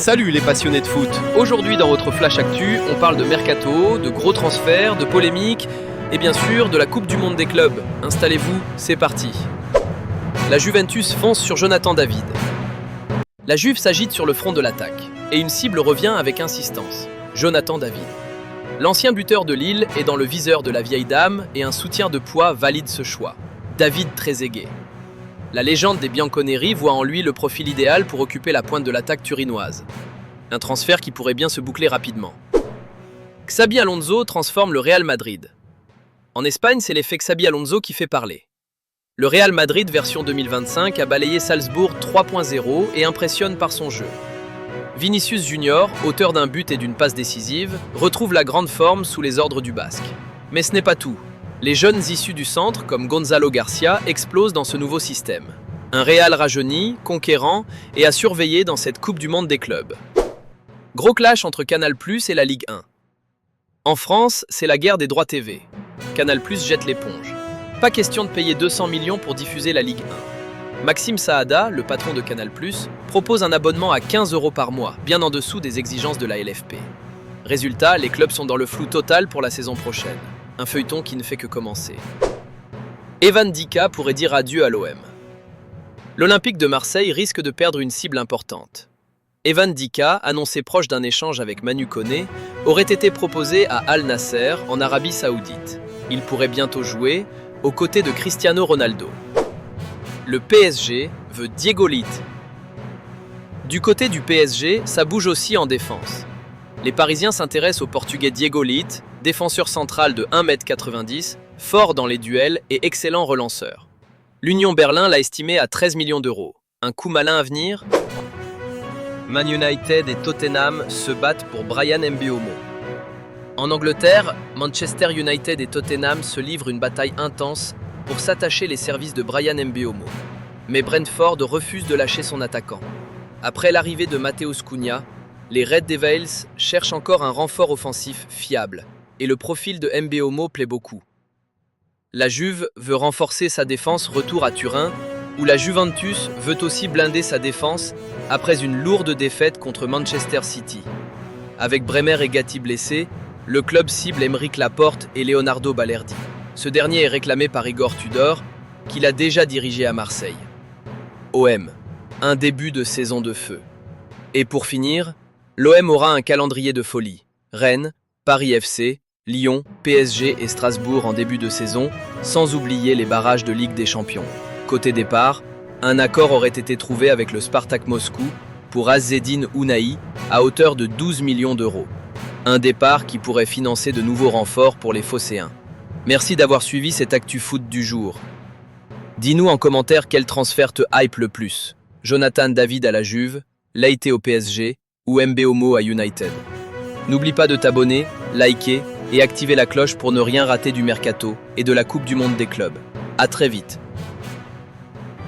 Salut les passionnés de foot. Aujourd'hui dans votre Flash Actu, on parle de mercato, de gros transferts, de polémiques et bien sûr de la Coupe du Monde des clubs. Installez-vous, c'est parti. La Juventus fonce sur Jonathan David. La Juve s'agite sur le front de l'attaque et une cible revient avec insistance. Jonathan David. L'ancien buteur de Lille est dans le viseur de la vieille dame et un soutien de poids valide ce choix. David Trezeguet. La légende des Bianconeri voit en lui le profil idéal pour occuper la pointe de l'attaque turinoise. Un transfert qui pourrait bien se boucler rapidement. Xabi Alonso transforme le Real Madrid. En Espagne, c'est l'effet Xabi Alonso qui fait parler. Le Real Madrid version 2025 a balayé Salzbourg 3.0 et impressionne par son jeu. Vinicius Junior, auteur d'un but et d'une passe décisive, retrouve la grande forme sous les ordres du Basque. Mais ce n'est pas tout. Les jeunes issus du centre, comme Gonzalo Garcia, explosent dans ce nouveau système. Un Real rajeuni, conquérant et à surveiller dans cette Coupe du Monde des clubs. Gros clash entre Canal+ et la Ligue 1. En France, c'est la guerre des droits TV. Canal+ jette l'éponge. Pas question de payer 200 millions pour diffuser la Ligue 1. Maxime Saada, le patron de Canal+, propose un abonnement à 15 € par mois, bien en dessous des exigences de la LFP. Résultat, les clubs sont dans le flou total pour la saison prochaine. Un feuilleton qui ne fait que commencer. Evan Dika pourrait dire adieu à l'OM. L'Olympique de Marseille risque de perdre une cible importante. Evan Dika, annoncé proche d'un échange avec Manu Koné, aurait été proposé à Al Nasser en Arabie Saoudite. Il pourrait bientôt jouer aux côtés de Cristiano Ronaldo. Le PSG veut Diego Lit. Du côté du PSG, ça bouge aussi en défense. Les Parisiens s'intéressent au Portugais Diego Lit, défenseur central de 1,90 m, fort dans les duels et excellent relanceur. L'Union Berlin l'a estimé à 13 millions d'euros. Un coup malin à venir? Man United et Tottenham se battent pour Bryan Mbeumo. En Angleterre, Manchester United et Tottenham se livrent une bataille intense pour s'attacher les services de Bryan Mbeumo. Mais Brentford refuse de lâcher son attaquant. Après l'arrivée de Matheus Cunha, les Red Devils cherchent encore un renfort offensif fiable. Et le profil de Mbeumo plaît beaucoup. La Juve veut renforcer sa défense retour à Turin, où la Juventus veut aussi blinder sa défense après une lourde défaite contre Manchester City. Avec Bremer et Gatti blessés, le club cible Aymeric Laporte et Leonardo Balerdi. Ce dernier est réclamé par Igor Tudor, qu'il a déjà dirigé à Marseille. OM, un début de saison de feu. Et pour finir, l'OM aura un calendrier de folie. Rennes, Paris FC, Lyon, PSG et Strasbourg en début de saison, sans oublier les barrages de Ligue des Champions. Côté départ, un accord aurait été trouvé avec le Spartak Moscou pour Azzedine Ounahi à hauteur de 12 millions d'euros. Un départ qui pourrait financer de nouveaux renforts pour les Phocéens. Merci d'avoir suivi cette actu foot du jour. Dis-nous en commentaire quel transfert te hype le plus. Jonathan David à la Juve, Leite au PSG ou Mbeumo à United. N'oublie pas de t'abonner, liker et activer la cloche pour ne rien rater du mercato et de la Coupe du Monde des clubs. À très vite.